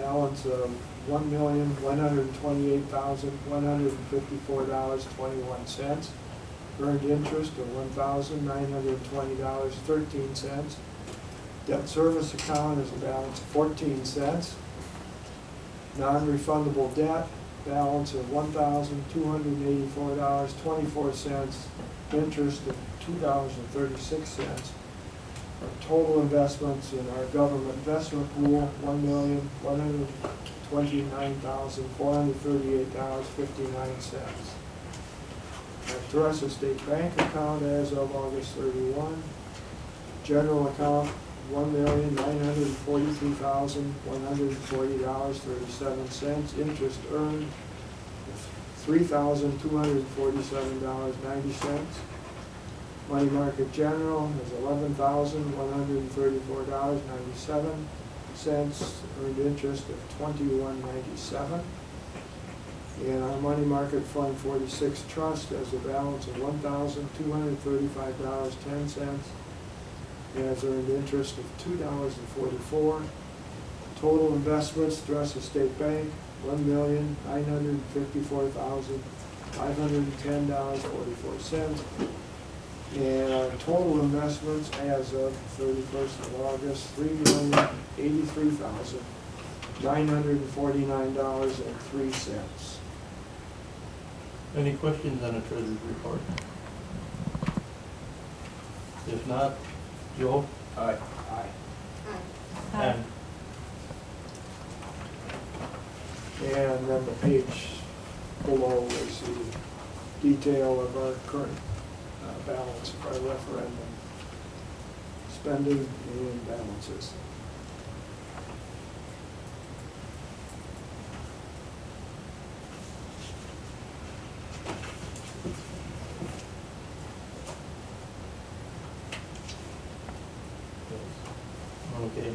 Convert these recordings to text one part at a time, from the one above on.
balance of $1,128,154.21. Earned interest of $1,920.13. Debt service account is a balance of 14 cents. Non-refundable debt, balance of $1,284.24. Interest of $2.36. Our total investments in our government investment pool, $1,129,438.59. Our Teresa State Bank account as of August 31. General account, $1,943,140.37. Interest earned, $3,247.90. Money market general is $11,134.97. Earned interest of $21.97. And our money market fund 46 trust has a balance of $1,235.10. Has earned interest of $2.44. Total investments, Teresa State Bank, $1,954,510.44. And our total investments as of 31st of August, $3,083,949.03. Any questions on the treasurer's report? If not, Joe? Aye. Aye. And And then the page below is the detail of our current balance of our referendum spending and balances. okay.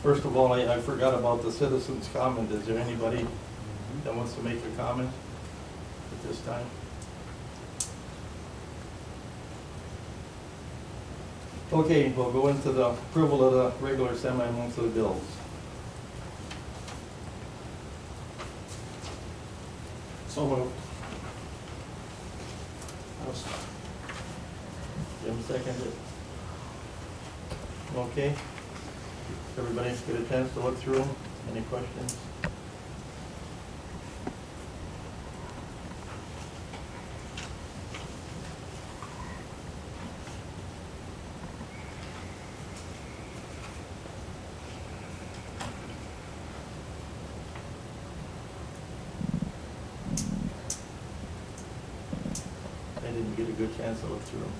First of all, I forgot about the citizens' comment. Is there anybody that wants to make a comment at this time? Okay, we'll go into the approval of the regular semi-monthly bills. So moved. Jim seconded. Okay. Everybody get a chance to look through them. Any questions? I didn't get a good chance to look through them.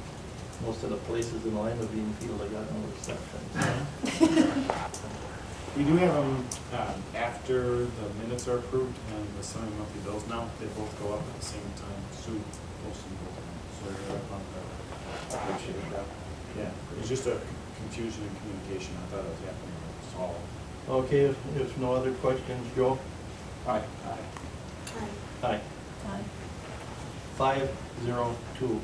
Most of the places in Mayville field I got no reception. You do have them after the minutes are approved and the semi-monthly bills now. They both go up at the same time. Sue posts them both. So you're up on that. I appreciate that. Yeah, it's just a confusion in communication. I thought it was happening. It's all. Okay, if no other questions, Joe? Aye. Aye. Aye. Aye. 502.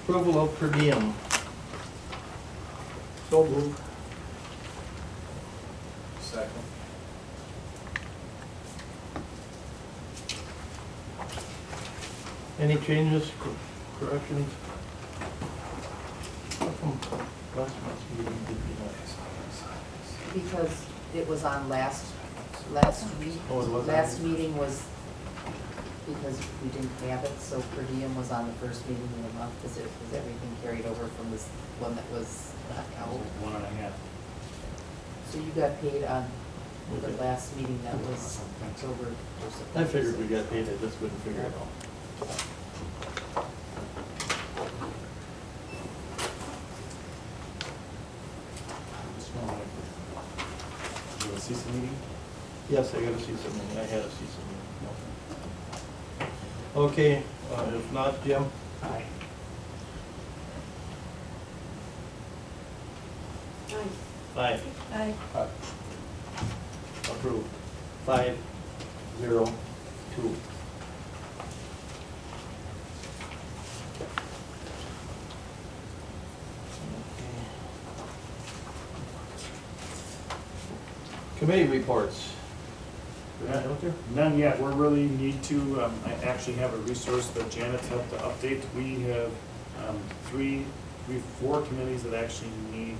Approval of per diem. So moved. Second. Any changes, corrections? How come last month's meeting did we not? Because it was on last week. Oh, it was on- Last meeting was because we didn't have it, so per diem was on the first meeting of the month. Was everything carried over from this one that was not out? 1.5. So you got paid on the Okay. last meeting that was October or September. I figured we got paid, I just couldn't figure it out. This one, you want to see some meeting? Yes, I gotta see something, I had to see something. Okay, if not, Jim? Aye. Aye. Aye. Approved. 502. Committee reports. Yeah. Out there? None yet, we really need to, I actually have a resource that Janet's helped to update. We have four committees that actually need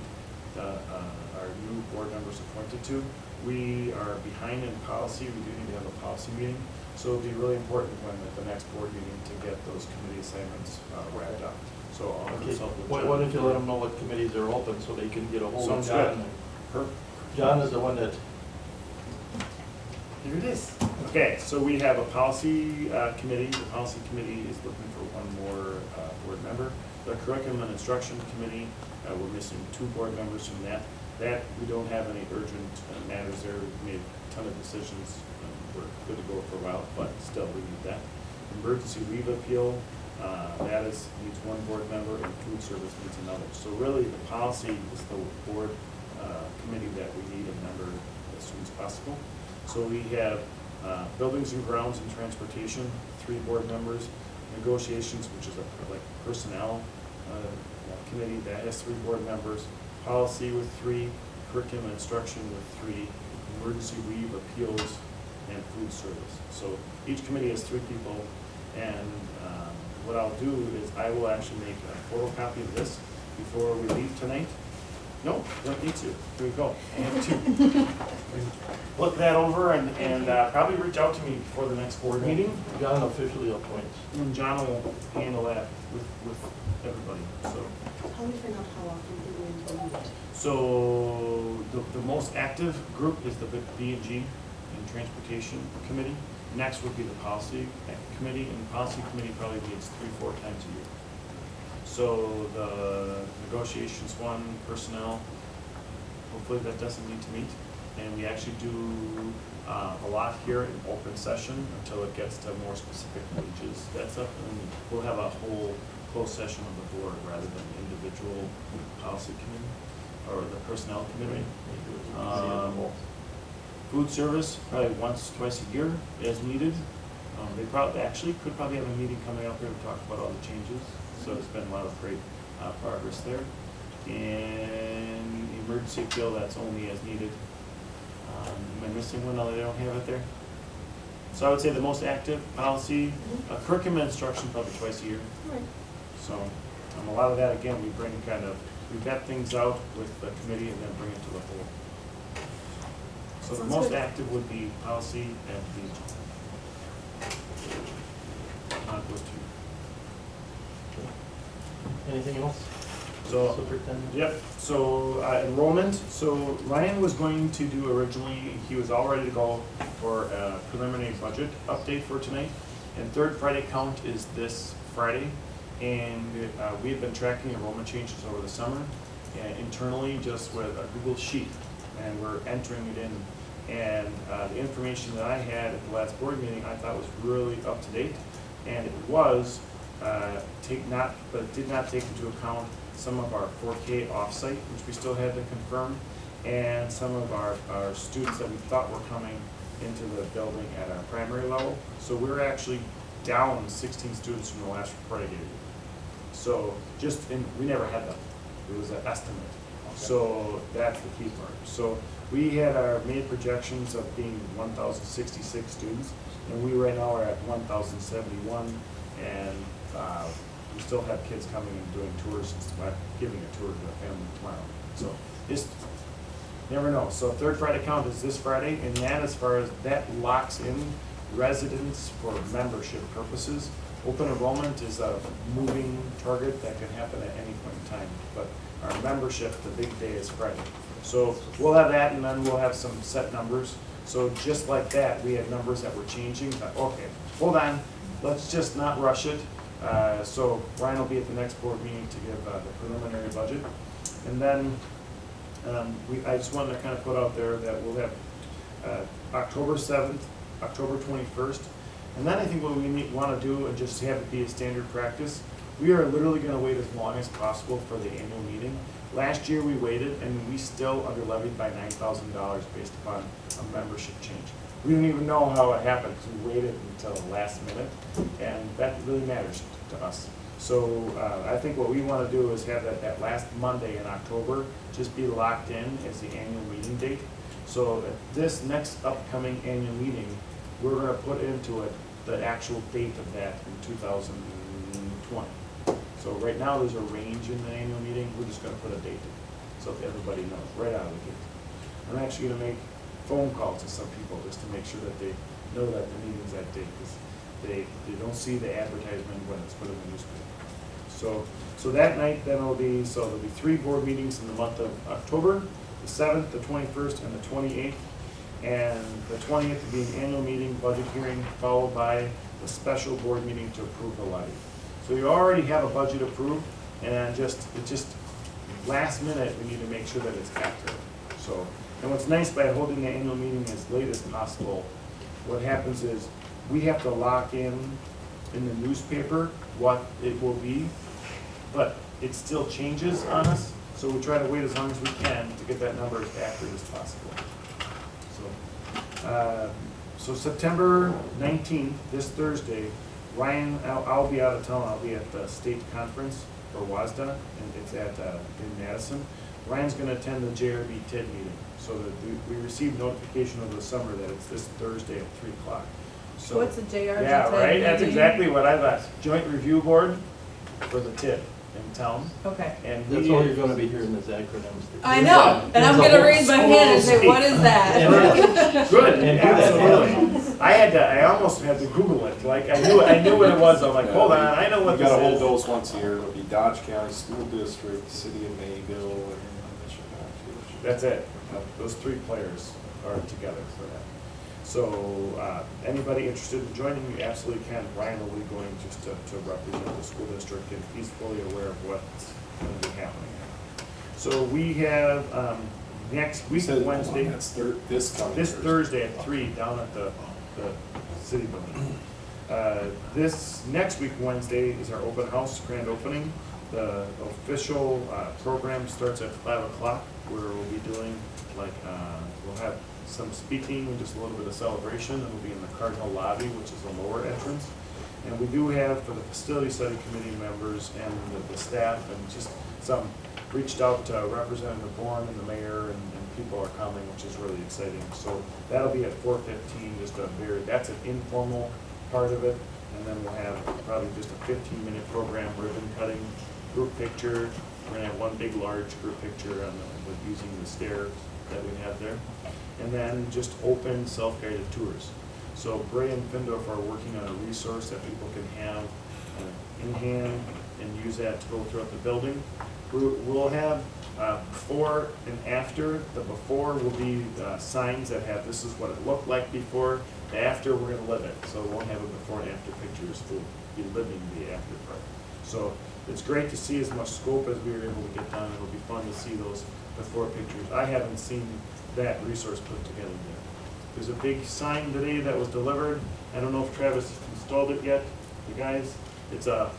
our new board members appointed to. We are behind in policy, we do need to have a policy meeting. So it'll be really important when at the next board meeting to get those committee assignments wrapped up. So I'll Okay, consult with why John. don't you let them know what committees are open so they can get a hold of Sounds John? good. John is the one that, Here it is. Okay, so we have a policy committee. The policy committee is looking for one more board member. The curriculum and instruction committee, we're missing 2 board members from that. That, we don't have any urgent matters there. We made a ton of decisions. We're good to go for a while, but still, we need that. Emergency leave appeal, that needs 1 board member, and food service needs another. So really, the policy is the board committee that we need a member as soon as possible. So we have buildings and grounds and transportation, 3 board members. Negotiations, which is like personnel committee, that has 3 board members. Policy with 3, curriculum and instruction with 3, emergency leave, appeals, and food service. So each committee has 3 people, and what I'll do is I will actually make a photocopy of this before we leave tonight. No, don't need to. Here we go. I have 2. Look that over and probably reach out to me before the next board meeting. John officially appoints. And John will handle that with everybody, so. How do we find out how often people will meet? So the most active group is the B&G and Transportation Committee. Next would be the Policy Committee, and the Policy Committee probably meets 3-4 times a year. So the negotiations one, personnel, hopefully that doesn't need to meet. And we actually do a lot here in open session until it gets to more specific wages. That's up, and we'll have a whole closed session of the board rather than individual policy committee or the personnel committee. Food service, probably once, twice a year as needed. They could probably have a meeting coming up here to talk about all the changes. So there's been a lot of great progress there. And emergency appeal, that's only as needed. Am I missing one? No, they don't have it there. So I would say the most active policy, curriculum and instruction probably twice a year. Right. So a lot of that, again, we vet things out with the committee and then bring it to the whole. So the Sounds most good. active would be policy and the those 2. Anything else? So, Superintendent? yep, so enrollment, so Ryan was going to do originally, he was all ready to go for a preliminary budget update for tonight. And third Friday count is this Friday. And we have been tracking enrollment changes over the summer and internally just with a Google Sheet. And we're entering it in. And the information that I had at the last board meeting I thought was really up to date. And it was, but it did not take into account some of our 4K offsite, which we still had to confirm, and some of our students that we thought were coming into the building at our primary level. So we're actually down 16 students from the last report I gave you. So we never had them. It was an estimate. Okay. So that's the key part. So we had our made projections of being 1,066 students, and we right now are at 1,071, and we still have kids coming and doing tours, and giving a tour to a family tomorrow. So just never know. So third Friday count is this Friday, and that, as far as that locks in residents for membership purposes. Open enrollment is a moving target that can happen at any point in time, but our membership, the big day is Friday. So we'll have that, and then we'll have some set numbers. So just like that, we had numbers that were changing. Okay, hold on, let's just not rush it. So Ryan will be at the next board meeting to give the preliminary budget. And then I just wanted to kind of put out there that we'll have October 7th, October 21st. And then I think what we want to do, and just have it be a standard practice, we are literally going to wait as long as possible for the annual meeting. Last year we waited, and we still under levied by $9,000 based upon a membership change. We didn't even know how it happened because we waited until the last minute, and that really matters to us. So I think what we want to do is have that last Monday in October just be locked in as the annual meeting date. So at this next upcoming annual meeting, we're gonna put into it the actual date of that in 2020. So right now, there's a range in the annual meeting, we're just gonna put a date in it, so if everybody knows, right out of the gate. I'm actually gonna make phone calls to some people, just to make sure that they know that the meeting's that date, because they don't see the advertisement when it's put in the newspaper. So that night, then there'll be 3 board meetings in the month of October, the 7th, the 21st, and the 28th. And the 20th will be an annual meeting, budget hearing, followed by the special board meeting to approve the levy. So you already have a budget approved, and it's just last minute, we need to make sure that it's accurate. So, and what's nice by holding the annual meeting as late as possible, what happens is we have to lock in the newspaper what it will be, but it still changes on us, so we try to wait as long as we can to get that number as accurate as possible. So September 19th, this Thursday, Ryan, I'll be out of town, I'll be at the state conference for WASDA, and it's in Madison. Ryan's gonna attend the JRB TID meeting, so that we received notification over the summer that it's this Thursday at 3 o'clock. So What's a JRB yeah, TID right, that's meeting? exactly what I thought, Joint Review Board for the TID in town. Okay. And That's all you're gonna be hearing is acronyms. I know, and I'm gonna raise my hand and say, what is that? Good, And do that. absolutely. I almost had to Google it, like, I knew what it was, I'm like, hold on, I know what We this gotta hold is. those once a year, it'll be Dodge County School District, City of Mayville, and That's it, those 3 players are together for that. So, anybody interested in joining, you absolutely can. Ryan will be going just to represent the school district, and he's fully aware of what's gonna be happening. So we have, next week, Wednesday, That's this coming this Thursday. Thursday at 3 down at the city building. This next week, Wednesday, is our open house, grand opening. The official program starts at 5 o'clock, where we'll be doing, we'll have some speaking and just a little bit of celebration. It'll be in the Cardinal Lobby, which is the lower entrance. And we do have, for the facility study committee members and the staff, and just some reached out to Representative Bourne and the mayor, and people are coming, which is really exciting. So that'll be at 4:15, that's an informal part of it. And then we'll have probably just a 15-minute program, ribbon cutting, group picture. We're gonna have one big, large group picture with using the stairs that we have there. And then just open self-guided tours. So Bray and Findorf are working on a resource that people can have in hand and use that to go throughout the building. We'll have before and after. The before will be signs that have, this is what it looked like before. The after, we're gonna live it. So we won't have a before and after pictures, we'll be living the after part. So it's great to see as much scope as we were able to get done. It'll be fun to see those before pictures. I haven't seen that resource put together yet. There's a big sign today that was delivered. I don't know if Travis installed it yet. You guys, it's a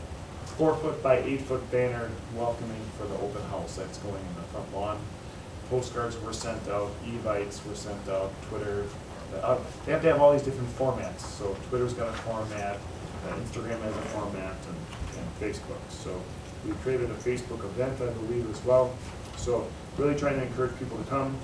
4-foot by 8-foot banner welcoming for the open house that's going in the front lawn. Postcards were sent out, Evites were sent out, Twitter. They have to have all these different formats. So Twitter's got a format, Instagram has a format, and Facebook. So we created a Facebook event, I believe, as well. So really trying to encourage people to come.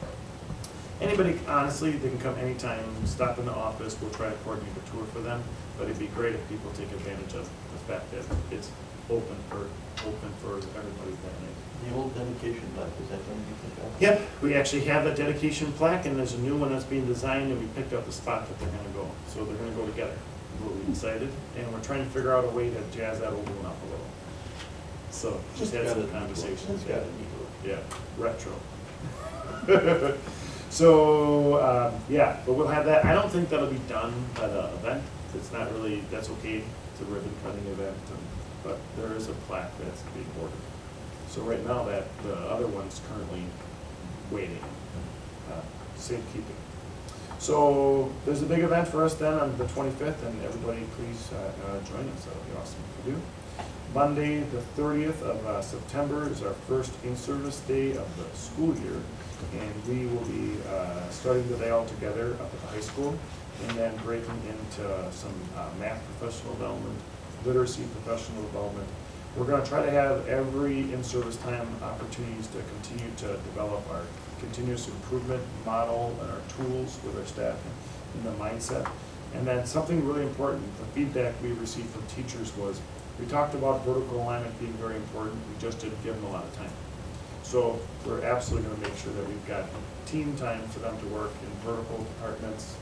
Anybody, honestly, they can come anytime, stop in the office, we'll try to coordinate a tour for them, but it'd be great if people take advantage of the fact that it's open for everybody that night. The old dedication plaque, is that going to be picked up? Yep, we actually have the dedication plaque, and there's a new one that's being designed, and we picked out the spot that they're gonna go, so they're gonna go together. We're really excited, and we're trying to figure out a way to jazz that old one up a little. So, just had some conversations, It's got a neat look. yeah, retro. So, yeah, but we'll have that. I don't think that'll be done by the event. It's not really, that's okay. It's a ribbon cutting event, but there is a plaque that's being ordered. So right now that the other one's currently waiting, safekeeping. So there's a big event for us then on the 25th, and everybody please join us. That'll be awesome if you do. Monday, the 30th of September is our first in-service day of the school year. And we will be starting the day all together up at the high school, and then breaking into some math professional development, literacy professional development, we're gonna try to have every in-service time opportunities to continue to develop our continuous improvement model and our tools with our staff and the mindset. And then something really important, the feedback we received from teachers was, we talked about vertical alignment being very important, we just didn't give them a lot of time. So we're absolutely gonna make sure that we've got team time for them to work in vertical departments,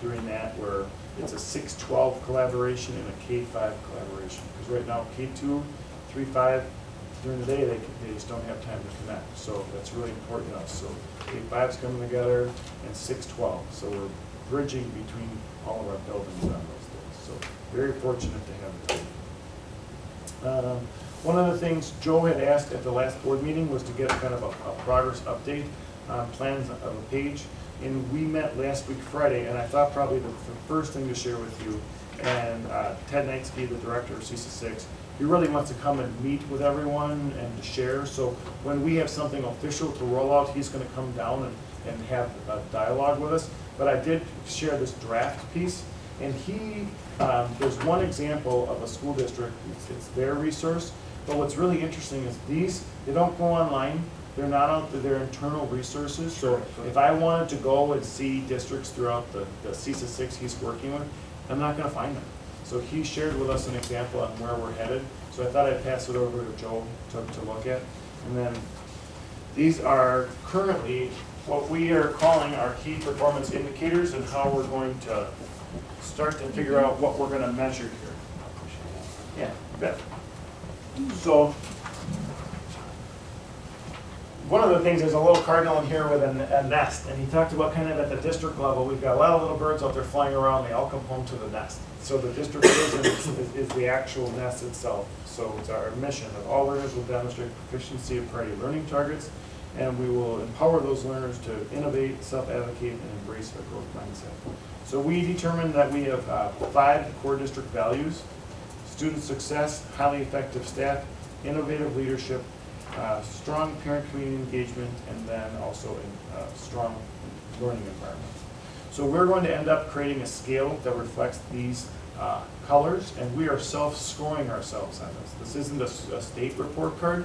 doing that where it's a 6-12 collaboration and a K-5 collaboration. Because right now, K2, 3-5, during the day, they just don't have time to connect. So that's really important to us. So K-5's coming together and 6-12. So we're bridging between all of our buildings on those days. So very fortunate to have it. One of the things Joe had asked at the last board meeting was to get kind of a progress update on plans of a page. And we met last week Friday, and I thought probably the first thing to share with you, and Ted Knightsky, the director of CISA 6, he really wants to come and meet with everyone and to share. So when we have something official to roll out, he's going to come down and have a dialogue with us. But I did share this draft piece, and there's one example of a school district, it's their resource, but what's really interesting is they don't go online. They're not out there, they're internal resources. So if I wanted to go and see districts throughout the CISA 6 he's working with, I'm not gonna find them. So he shared with us an example on where we're headed. So I thought I'd pass it over to Joe to look at. And then these are currently what we are calling our key performance indicators and how we're going to start to figure out what we're gonna measure here. Yeah, you bet. So, one of the things, there's a little cardinal in here with a nest, and he talked about kind of at the district level, we've got a lot of little birds out there flying around, they all come home to the nest. So the district is the actual nest itself. So it's our mission that all learners will demonstrate proficiency of priority learning targets, and we will empower those learners to innovate, self-advocate, and embrace a growth mindset. So we determined that we have 5 core district values: student success, highly effective staff, innovative leadership, strong parent-community engagement, and then also a strong learning environment. So we're going to end up creating a scale that reflects these colors, and we are self-scoring ourselves on this. This isn't a state report card.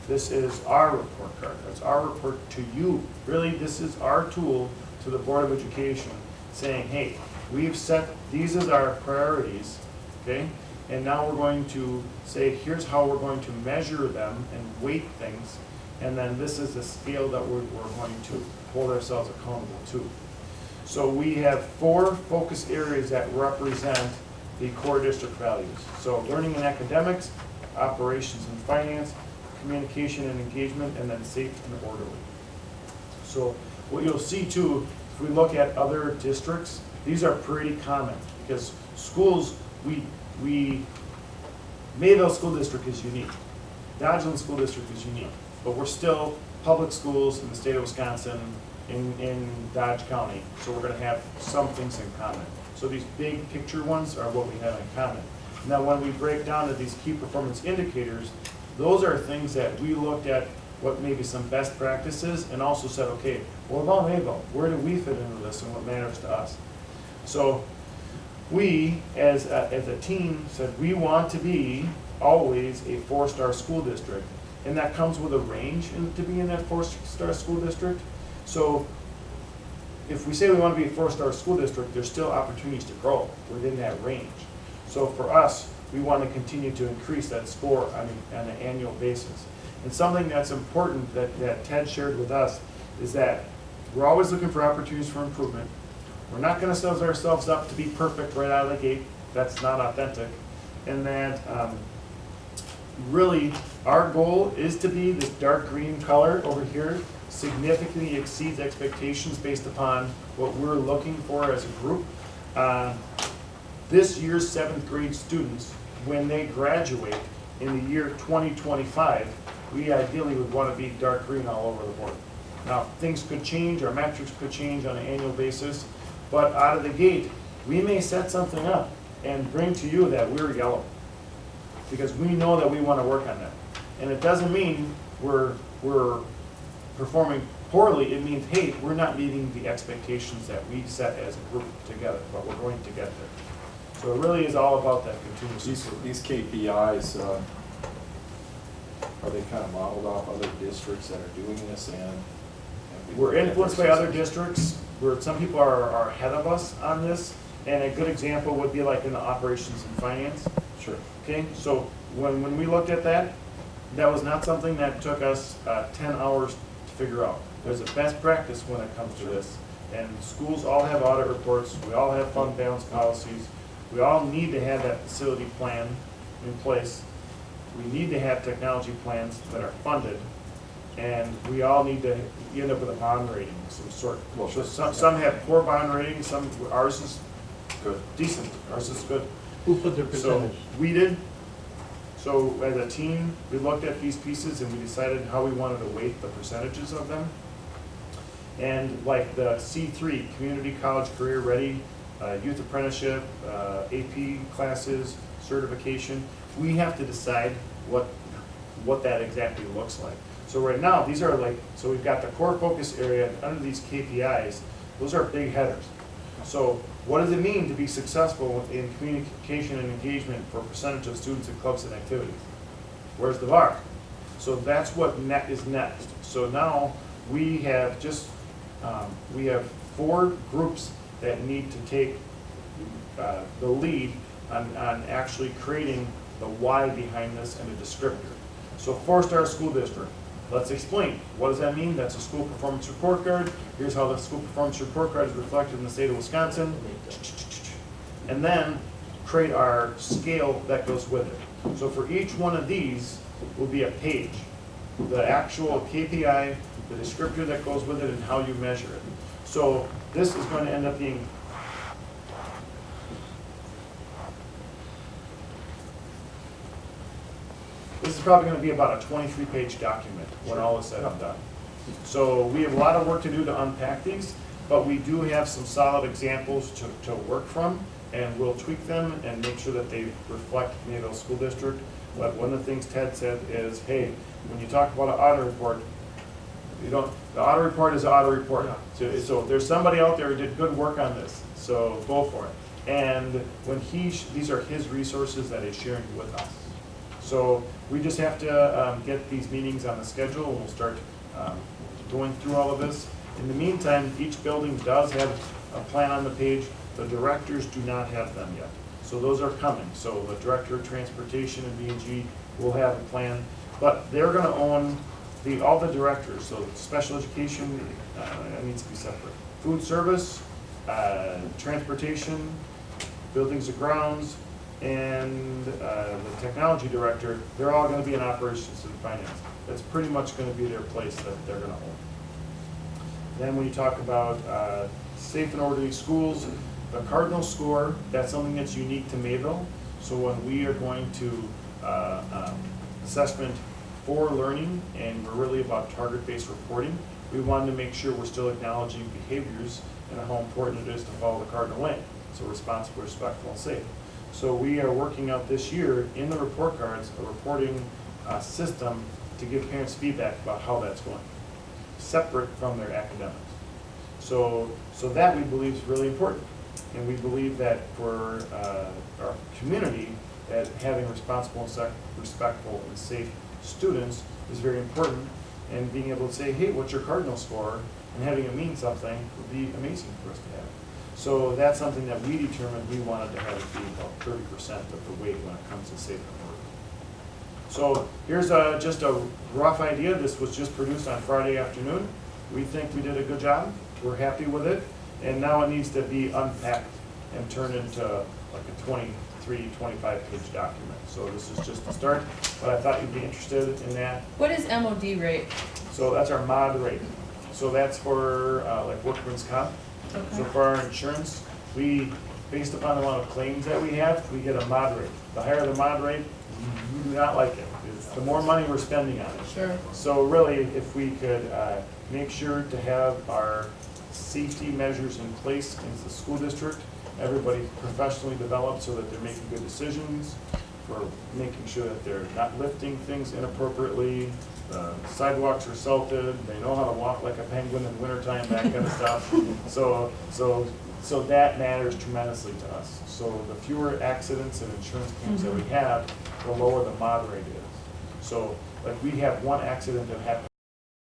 This is our report card. It's our report to you. Really, this is our tool to the Board of Education saying, hey, we've set these as our priorities, okay? And now we're going to say, here's how we're going to measure them and weight things. And then this is the scale that we're going to hold ourselves accountable to. So we have 4 focus areas that represent the core district values. So learning and academics, operations and finance, communication and engagement, and then safe and orderly. So what you'll see too, if we look at other districts, these are pretty common because schools, Mayville School District is unique. Dodgeland School District is unique, but we're still public schools in the state of Wisconsin in Dodge County, so we're gonna have some things in common. So these big picture ones are what we have in common. Now when we break down to these key performance indicators, those are things that we looked at what maybe some best practices and also said, okay, what about Mayville? Where do we fit into this and what matters to us? So we, as a team, said we want to be always a 4-star school district, and that comes with a range to be in that 4-star school district. So if we say we want to be a 4-star school district, there's still opportunities to grow within that range. So for us, we want to continue to increase that score on an annual basis. And something that's important that Ted shared with us is that we're always looking for opportunities for improvement. We're not going to set ourselves up to be perfect right out of the gate. That's not authentic. And that really our goal is to be this dark green color over here significantly exceeds expectations based upon what we're looking for as a group. This year's 7th grade students, when they graduate in the year 2025, we ideally would want to be dark green all over the board. Now, things could change, our metrics could change on an annual basis, but out of the gate, we may set something up and bring to you that we're yellow, because we know that we want to work on that. And it doesn't mean we're performing poorly, it means, hey, we're not meeting the expectations that we set as a group together, but we're going to get there. So it really is all about that continuous improvement. These KPIs, are they kind of modeled off other districts that are doing this and? We're influenced by other districts, where some people are ahead of us on this, and a good example would be like in the operations and finance. Sure. Okay, so when we looked at that, that was not something that took us 10 hours to figure out. There's a best practice when it comes to this. And schools all have audit reports, we all have fund balance policies, we all need to have that facility plan in place. We need to have technology plans that are funded, and we all need to end up with a bond rating of some sort. Well, So sure. some have poor bond ratings, ours is Good. decent, ours is good. Who put their So percentage? we did. So as a team, we looked at these pieces and we decided how we wanted to weight the percentages of them. And like the C3, Community College Career Ready, Youth Apprenticeship, AP classes, certification, we have to decide what that exactly looks like. So right now, these are like, so we've got the core focus area, under these KPIs, those are big headers. So what does it mean to be successful in communication and engagement for percentage of students in clubs and activities? Where's the bar? So that's what is next. So now we have we have 4 groups that need to take the lead on actually creating the why behind this and a descriptor. So 4-star school district. Let's explain. What does that mean? That's a school performance report card. Here's how the school performance report card is reflected in the state of Wisconsin. And then create our scale that goes with it. So for each one of these will be a page. The actual KPI, the descriptor that goes with it, and how you measure it. So this is going to end up being this is probably going to be about a 23-page document when all is said and done. So we have a lot of work to do to unpack these, but we do have some solid examples to work from, and we'll tweak them and make sure that they reflect Mayville School District. But one of the things Ted said is, hey, when you talk about an audit report, the audit report is an audit report. So if there's somebody out there who did good work on this, so go for it. And when these are his resources that he's sharing with us. So we just have to get these meetings on the schedule, and we'll start going through all of this. In the meantime, each building does have a plan on the page. The directors do not have them yet. So those are coming. So the director of transportation and B&G will have a plan, but they're gonna own all the directors. So special education, that needs to be separate. Food service, transportation, buildings and grounds, and the technology director, they're all gonna be in operations and finance. That's pretty much gonna be their place that they're gonna own. Then when you talk about safe and orderly schools, the Cardinal score, that's something that's unique to Mayville. So when we are going to assessment for learning, and we're really about target-based reporting, we wanted to make sure we're still acknowledging behaviors and how important it is to follow the Cardinal way. So responsible, respectful, and safe. So we are working out this year in the report cards a reporting system to give parents feedback about how that's going, separate from their academics. So that we believe is really important. And we believe that for our community, that having responsible, respectful, and safe students is very important. And being able to say, hey, what's your Cardinal score? And having it mean something would be amazing for us to have. So that's something that we determined we wanted to have it be about 30% of the weight when it comes to safe and orderly. So here's just a rough idea. This was just produced on Friday afternoon. We think we did a good job. We're happy with it. And now it needs to be unpacked and turned into like a 23, 25-page document. So this is just the start, but I thought you'd be interested in that. What is MOD rate? So that's our mod rate. So that's for like workman's comp. So for our insurance, based upon the amount of claims that we have, we get a mod rate. The higher the mod rate, we do not like it. It's the more money we're spending on it. Sure. So really, if we could make sure to have our safety measures in place in the school district, everybody professionally developed so that they're making good decisions, for making sure that they're not lifting things inappropriately, sidewalks are salted, they know how to walk like a penguin in wintertime, that kind of stuff. So that matters tremendously to us. So the fewer accidents and insurance claims that we have, the lower the mod rate is. So Like, we have one accident that happened